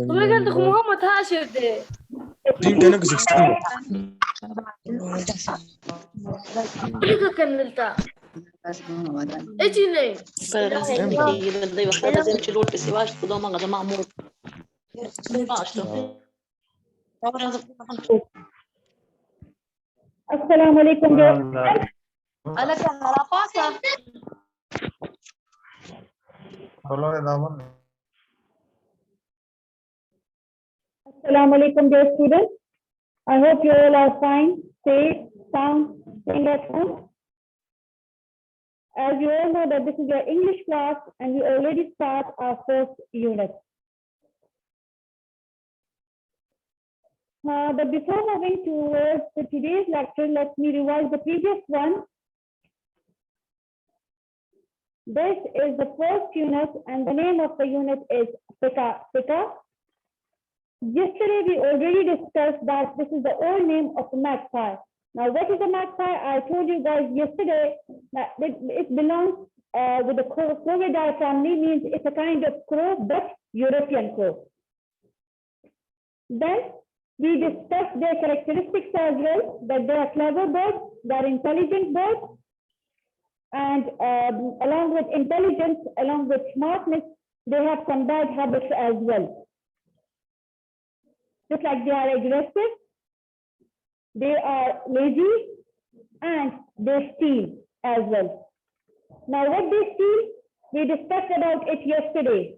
तुम्हें kan tuh Muhammad Hashir deh. كان 16 Dia kan milta. Ejine. Assalamualaikum. Assalamualaikum, dear students. I hope you all are fine, safe, sound, staying at home. As you all know that this is your English class and we already start our first unit. But before moving towards today's lecture, let me revise the previous one. This is the first unit and the name of the unit is Fika. Yesterday we already discussed that this is the old name of the magpie. Now what is a magpie? I told you guys yesterday that it belongs with the Corvidae family, means it's a kind of crow but European crow. Then we discussed their characteristics as well, that they are clever birds, they are intelligent birds, and along with intelligence, along with smartness, they have some bad habits as well. Just like they are aggressive, they are lazy, and they steal as well. Now what they steal, we discussed about it yesterday.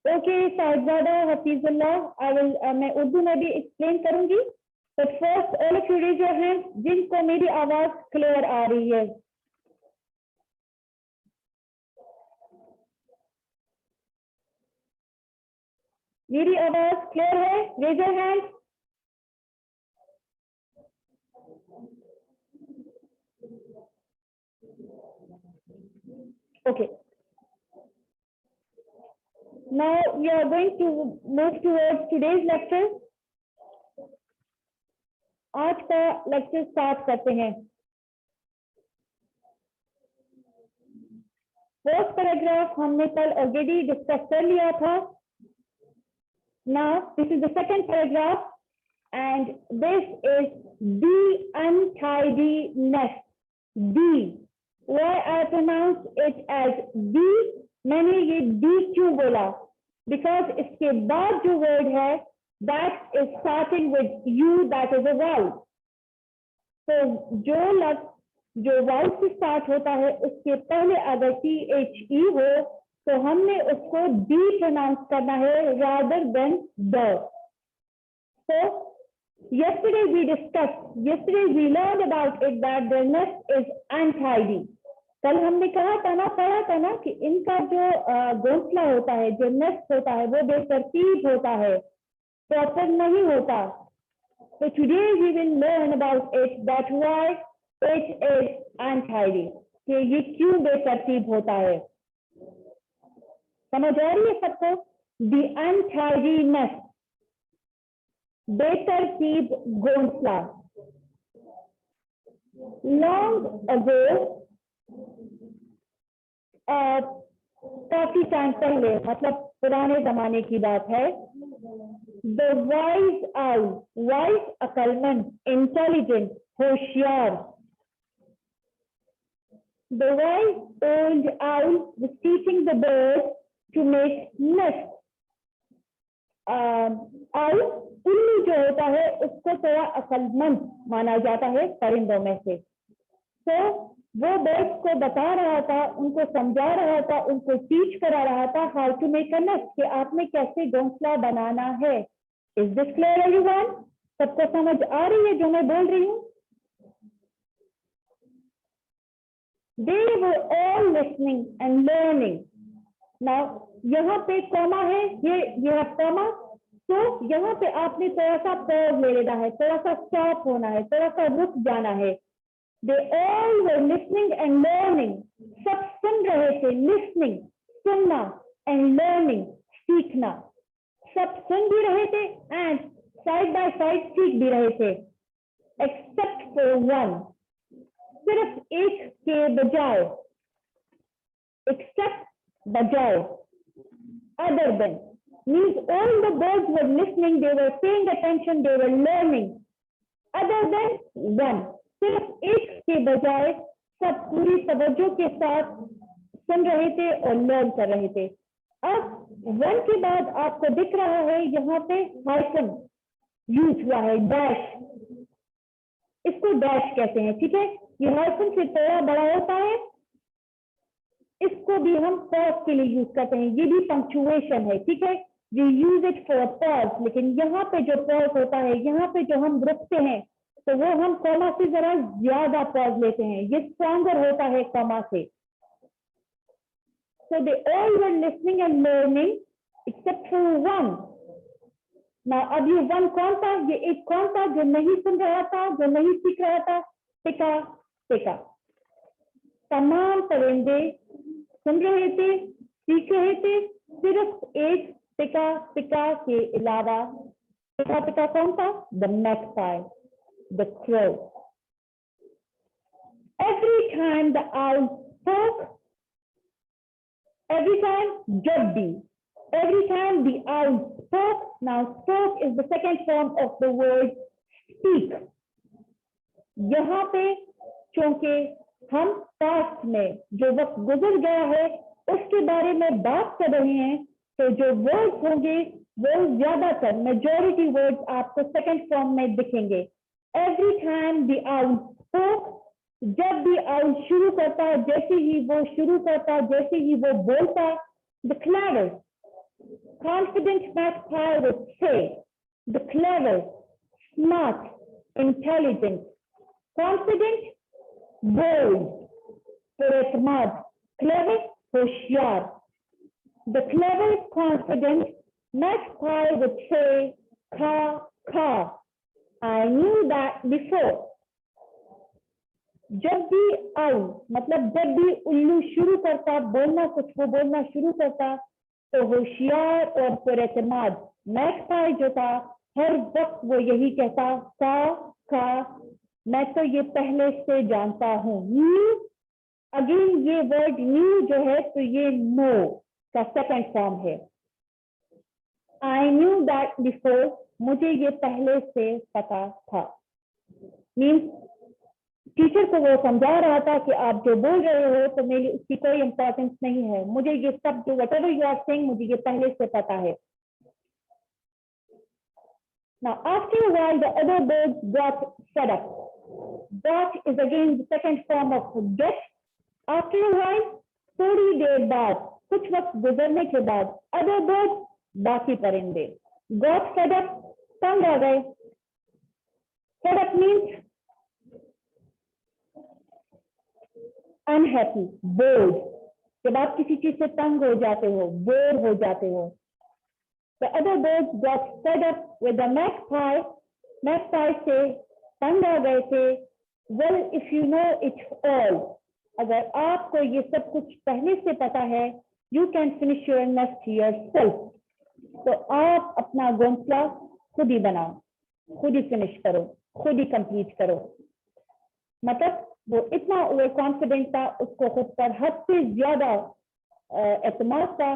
Okay, Saidzada, Hafizullah, मैं उर्दू में भी explain करूंगी. But first, all of you raise your hands जिनको मेरी आवाज clear आ रही है. मेरी आवाज clear है? Raise your hand. Okay. Now we are going to move towards today's lecture. आज का लेक्चर स्टार्ट करते हैं. फर्स्ट पैराग्राफ हमने कल ऑलरेडी डिस्कस कर लिया था. Now this is the second paragraph and this is the untidiness. The. Why I pronounce it as the? मैंने ये the क्यों बोला? Because इसके बाद जो word है that is starting with U, that is a vowel. So जो लफ्ज जो vowel से start होता है उसके पहले अगर THE हो तो हमने उसको D pronounce करना है rather than the. So yesterday we learned about it that their nest is untidy. कल हमने कहा था ना, पढ़ा था ना कि इनका जो घोंसला होता है, जो नेस्ट होता है वो बेतरतीब होता है, प्रॉपर नहीं होता. So today we will learn about it, that why it is untidy, कि ये क्यों बेतरतीब होता है. समझ आ रही है सबको? The untidiness, बेतरतीब घोंसला. Long ago, काफी टाइम पहले, मतलब पुराने जमाने की बात है, the wise owl, wise अकलमंद, intelligent, होशियार. The wise old owl was teaching the birds to make nest. owl, उल्लू जो होता है उसको थोड़ा अकलमंद माना जाता है परिंदों में से. तो वो बर्ड्स को बता रहा था, उनको समझा रहा था, उनको टीच करा रहा था how to make a nest, कि आपने कैसे घोंसला बनाना है. Is this clear everyone? सबको समझ आ रही है जो मैं बोल रही हूँ? They were all listening and learning. Now यहाँ पे कॉमा है, ये है कॉमा. तो यहाँ पे आपने थोड़ा सा पॉज ले लेना है, थोड़ा सा स्टॉप होना है, थोड़ा सा रुक जाना है. They all were listening and learning. सब सुन रहे थे, listening सुनना and learning सीखना. सब सुन भी रहे थे and side by side सीख भी रहे थे. Except for one. सिर्फ एक के बजाय, except बजाय, other than means all the birds were listening, they were paying attention, they were learning. Other than one, सिर्फ एक के बजाय सब पूरी तवज्जो के साथ सुन रहे थे और लर्न कर रहे थे। अब वन के बाद आपको दिख रहा है यहाँ पे हाइफन यूज हुआ है, डैश, इसको डैश कहते हैं, ठीक है। ये हाइफन से थोड़ा बड़ा होता है, इसको भी हम पॉज के लिए यूज करते हैं, ये भी पंक्चुएशन है, ठीक है। We use it for pause, लेकिन यहाँ पे जो पॉज होता है, यहाँ पे जो हम रुकते हैं, तो वो हम कॉमा से जरा ज्यादा पॉज लेते हैं, ये स्ट्रॉन्गर होता है कॉमा से। So they all were listening and learning except for one. Now अब ये one कौन था? ये एक कौन था जो नहीं सुन रहा था, जो नहीं सीख रहा था? टिका टिका। तमाम परिंदे सुन रहे थे, सीख रहे थे, सिर्फ एक टिका टिका के अलावा। टिका टिका कौन था? The magpie, the crow. Every time the owl spoke, every time jabdi, every time the owl spoke. Now spoke is the second form of the word speak. यहाँ पे चूंकि हम पास्ट में जो वक्त गुजर गया है उसके बारे में बात कर रहे हैं, तो जो वर्ड्स होंगे वो ज्यादातर मेजॉरिटी वर्ड्स आपको सेकंड फॉर्म में दिखेंगे। Every time the owl spoke, जब भी आउल शुरू करता, जैसे ही वो शुरू करता, जैसे ही वो बोलता, the clever confident magpie would say, the clever, smart, intelligent, confident, bold, पुरस्मद, clever, होशियार। The clever, confident magpie would say, caw, caw. I knew that before. जब भी आउल मतलब जब भी उल्लू शुरू करता बोलना, कुछ वो बोलना शुरू करता, तो होशियार और पुरस्मद मैगपाई जो था हर वक्त वो यही कहता, का मैं तो ये पहले से जानता हूँ। न्यू, अगेन ये वर्ड न्यू जो है तो ये नो का सेकंड फॉर्म है। आई न्यू दैट बिफोर, मुझे ये पहले से पता था। मीन्स टीचर को वो समझा रहा था कि आप जो बोल रहे हो तो मेरी उसकी कोई इंपॉर्टेंस नहीं है, मुझे ये सब जो whatever you are saying मुझे ये पहले से पता है। Now after a while the other birds got fed up. Got is again the second form of get. After a while, थोड़ी देर बाद, कुछ वक्त गुजरने के बाद, other birds बाकी परिंदे got fed up, तंग आ गए। Fed up means unhappy, board. जब आप किसी चीज से तंग हो जाते हो, बोर हो जाते हो। The other birds got fed up with the magpie. Magpie से तंग आ गए थे। Well, if you know it all, अगर आपको ये सब कुछ पहले से पता है, you can finish your nest yourself. तो आप अपना घोंसला खुद ही बनाओ, खुद ही फिनिश करो, खुद ही कंप्लीट करो। मतलब वो इतना ओवर कॉन्फिडेंट था, उसको खुद पर हद से ज्यादा एतमाद था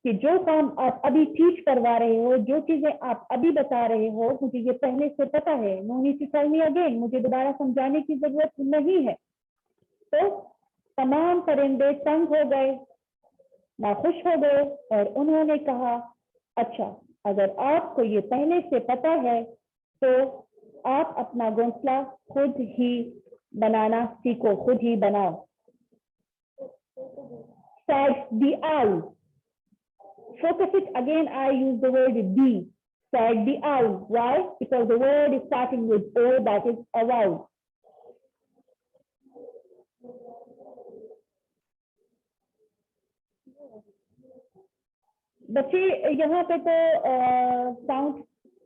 कि जो काम आप अभी टीच करवा रहे हो, जो चीजें आप अभी बता रहे हो, मुझे ये पहले से पता है। No need to tell me again, मुझे दोबारा समझाने की जरूरत नहीं है। तो तमाम परिंदे तंग हो गए, नाखुश हो गए और उन्होंने कहा, अच्छा अगर आपको ये पहले से पता है तो आप अपना घोंसला खुद ही बनाना सीखो, खुद ही बनाओ। Said the owl. Focus it again. I use the word be. Said the owl. Why? Because the word is starting with O, that is a vowel. बच्चे यहाँ पे तो साउंड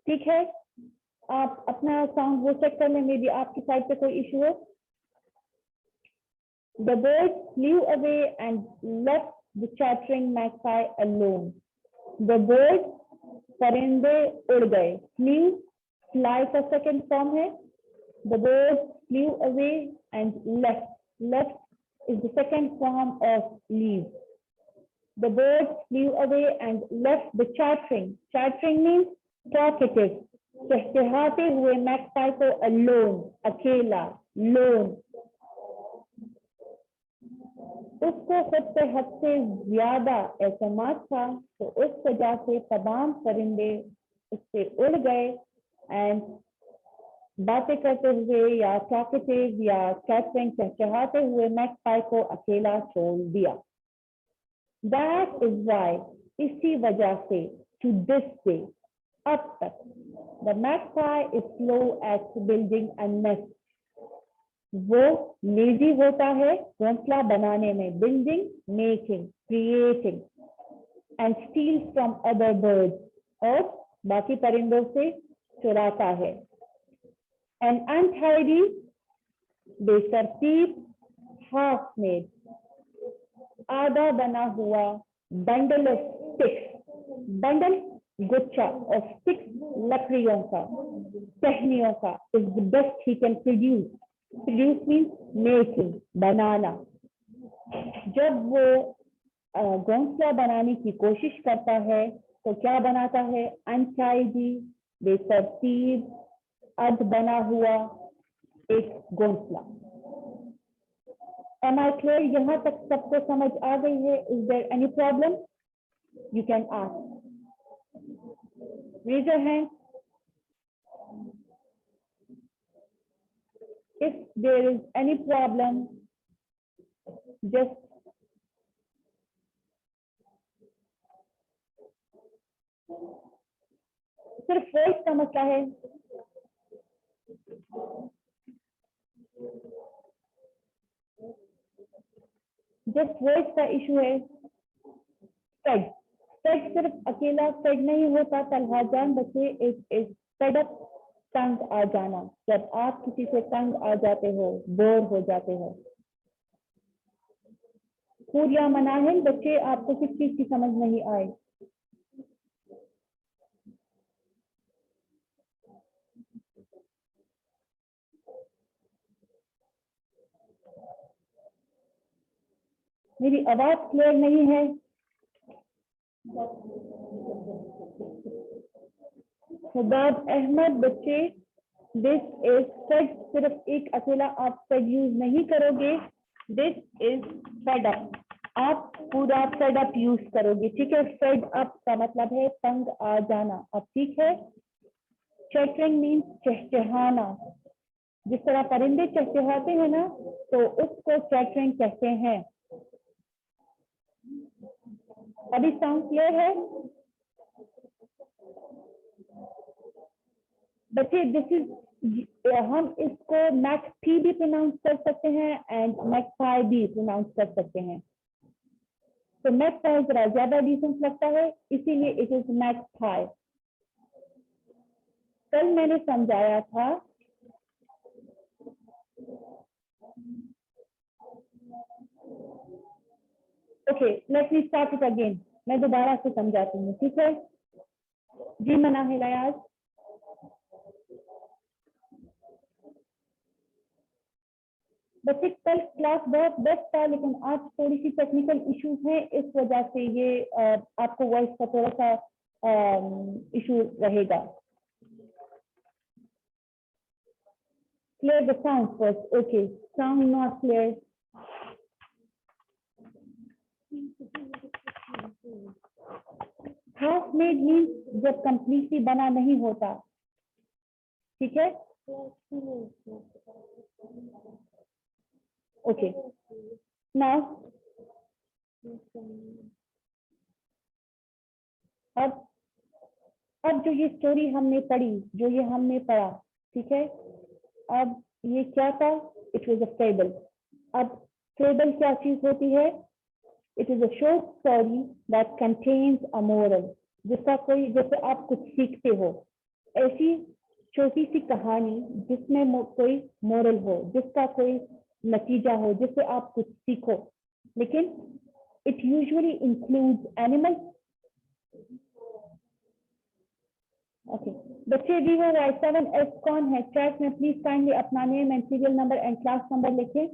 ठीक है, आप अपना साउंड वो चेक कर लें, मे बी आपकी साइड पे कोई इशू हो। The bird flew away and left the chattering magpie alone. The bird, परिंदे उड़ गए। Flew, fly का सेकंड फॉर्म है। The bird flew away and left. Left is the second form of leave. The birds flew away and left the chattering. Chattering means talkative. चहचहाते हुए magpie को alone, अकेला, lone. उसको खुद पे हद से ज्यादा एतमाद था, तो उस वजह से तमाम परिंदे उससे उड़ गए एंड बातें करते हुए या टॉकेटिव या चैटरिंग चहचहाते हुए मैगपाई को अकेला छोड़ दिया. That is why, इसी वजह से, to this day, अब तक, the magpie is slow at building a nest. वो लेजी होता है घोंसला बनाने में, building, making, creating, and steals from other birds, और बाकी परिंदों से चुराता है. An untidy, बेतरतीब, half-made, आधा बना हुआ bundle of sticks, bundle गुच्छा of sticks, लकड़ियों का, टहनियों का, is the best he can produce. Produce means making, बनाना. जब वो घोंसला बनाने की कोशिश करता है तो क्या बनाता है? अनटाइडी, बेतरतीब, अध बना हुआ एक घोंसला. Am I clear? यहाँ तक सबको समझ आ गई है? Is there any problem? You can ask. Raise your hand. If there is any problem, just सिर्फ वॉइस का मसला है. जस्ट वॉइस का इशू है. फेड, फेड सिर्फ अकेला फेड नहीं होता. तलहाजान बच्चे एक फेडअप, तंग आ जाना. जब आप किसी से तंग आ जाते हो, बोर हो जाते हो. पूरिया मनाहिल बच्चे, आपको किस चीज की समझ नहीं आए? मेरी आवाज क्लियर नहीं है? खुदाब अहमद बच्चे, दिस इज फेड. सिर्फ एक अकेला आप फेड यूज नहीं करोगे. This is fed up. आप पूरा फेड अप यूज करोगे. ठीक है? फेड अप का मतलब है तंग आ जाना. अब ठीक है? चैटरिंग मीन्स चहचहाना. जिस तरह परिंदे चहचहाते हैं ना, तो उसको चैटरिंग कहते हैं. अभी साउंड क्लियर है बच्चे? दिस इज, हम इसको मैक्पी भी प्रोनाउंस कर सकते हैं एंड मैगपाई भी प्रोनाउंस कर सकते हैं. तो मैगपाई जरा ज्यादा डिसेंट लगता है, इसीलिए इट इज मैगपाई. कल मैंने समझाया था okay, let me start it again. मैं दोबारा से समझाती हूँ. ठीक है जी? मना है लयाज. बच्चे कल क्लास बहुत बेस्ट था, लेकिन आज थोड़ी सी टेक्निकल इश्यूज हैं, इस वजह से ये आपको वॉइस का थोड़ा सा इशू रहेगा. Clear the sound first. Okay, sound not clear. Half made means जब कंप्लीटली बना नहीं होता. ठीक है? ओके, नाउ अब जो ये स्टोरी हमने पढ़ी, जो ये हमने पढ़ा, ठीक है? अब ये क्या था? It was a fable. अब फेबल क्या चीज होती है? It is a short story that contains a moral. जिसका कोई, जैसे आप कुछ सीखते हो, ऐसी छोटी सी कहानी जिसमें कोई मोरल हो, जिसका कोई नतीजा हो, जिससे आप कुछ सीखो. लेकिन it usually includes animal. Okay बच्चे Vivo Y7S कौन है? चैट में प्लीज काइंडली अपना name and serial number and class number लिखें।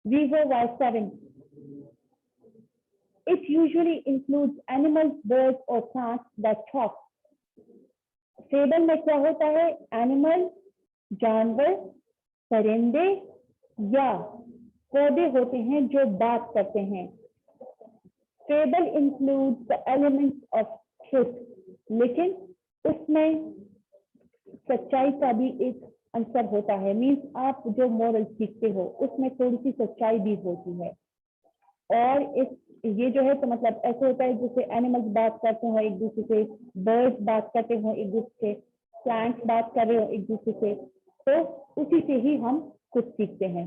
Vivo Y7, it usually includes animals, birds or plants that talk. Fable में क्या होता है? एनिमल, जानवर, परिंदे या पौधे होते हैं जो बात करते हैं। Fable includes the elements of truth, लेकिन उसमें सच्चाई का भी एक अंतर होता है। मीन्स आप जो मॉरल सीखते हो उसमें थोड़ी सी सच्चाई भी होती है। और इस ये जो है तो मतलब ऐसे होता है जैसे एनिमल्स बात करते हो एक दूसरे से, बर्ड्स बात करते हो एक दूसरे से, प्लांट्स बात कर रहे हो एक दूसरे से, तो उसी से ही हम कुछ सीखते हैं।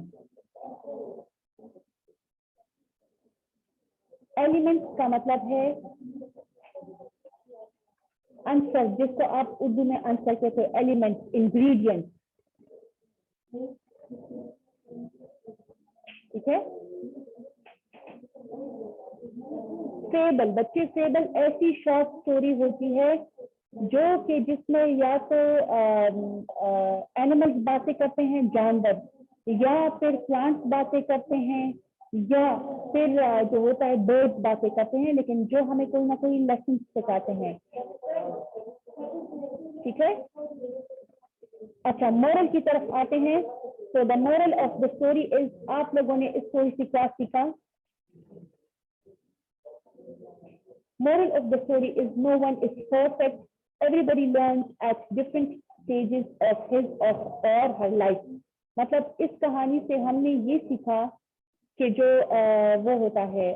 एलिमेंट्स का मतलब है आंसर, जिसको आप उर्दू में आंसर कहते हो, एलिमेंट्स, इंग्रेडिएंट्स, ठीक है। फेबल, बच्चे फेबल ऐसी शॉर्ट स्टोरी होती है जो कि जिसमें या तो एनिमल्स बातें करते हैं, जानवर, या फिर प्लांट्स बातें करते हैं, या फिर जो होता है बर्ड्स बातें करते हैं, लेकिन जो हमें कोई ना कोई लेसन सिखाते हैं, ठीक है। अच्छा, मोरल की तरफ आते हैं। तो the moral of the story is, आप लोगों ने इस स्टोरी से क्या सीखा? Moral of the story is no one is perfect. Everybody learns at different stages of his or her life. मतलब इस कहानी से हमने ये सीखा कि जो वो होता है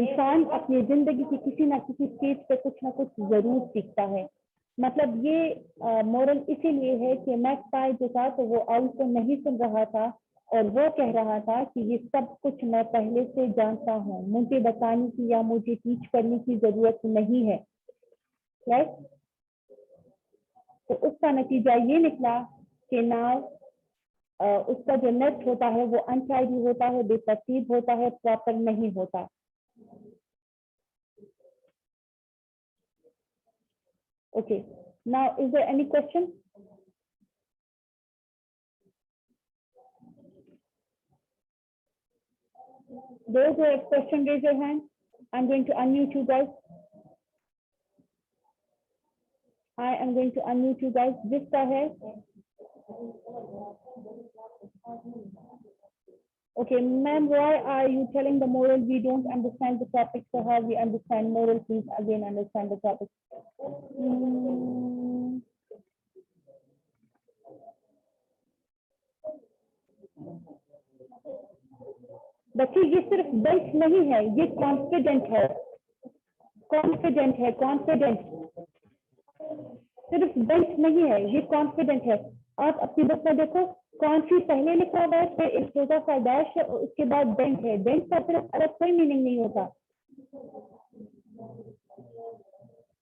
इंसान अपनी जिंदगी की किसी ना किसी स्टेज पे कुछ ना कुछ जरूर सीखता है। मतलब ये मोरल इसीलिए है कि मैक्पाई जो था तो वो आउल को नहीं सुन रहा था और वो कह रहा था कि ये सब कुछ मैं पहले से जानता हूँ, मुझे बताने की या मुझे टीच करने की जरूरत नहीं है, राइट। तो उसका नतीजा ये निकला कि नाउ उसका जो नेट होता है वो अनटाइडी होता है, बेतरतीब होता है, प्रॉपर नहीं होता। Okay, now is there any question? Those who have question, raise your hand. I'm going to unmute you guys. I am going to unmute you guys. जिसका है okay, ma'am, why are you telling the moral? We don't understand the topic, so how we understand moral? Please again understand the topic. बच्चे ये सिर्फ belt नहीं है, ये confident है, confident है, कॉन्फिडेंट, सिर्फ बेल्ट नहीं है, ये कॉन्फिडेंट है। आप अपनी बुक में देखो, कौन सी पहले लिखा हुआ है, फिर एक छोटा सा डैश है और उसके बाद बेंट है। बेंट का सिर्फ अलग कोई मीनिंग नहीं होता।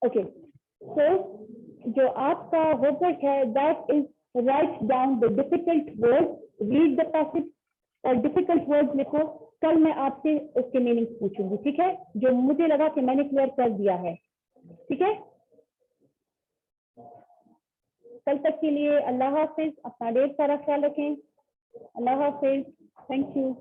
ओके, तो जो आपका होमवर्क है that is write down the difficult words, read the passage और डिफिकल्ट वर्ड्स लिखो। कल मैं आपसे उसके मीनिंग पूछूंगी, ठीक है, जो मुझे लगा कि मैंने क्लियर कर दिया है, ठीक है। कल तक के लिए अल्लाह हाफिज, अपना ढेर सारा ख्याल रखें। अल्लाह हाफिज, थैंक यू।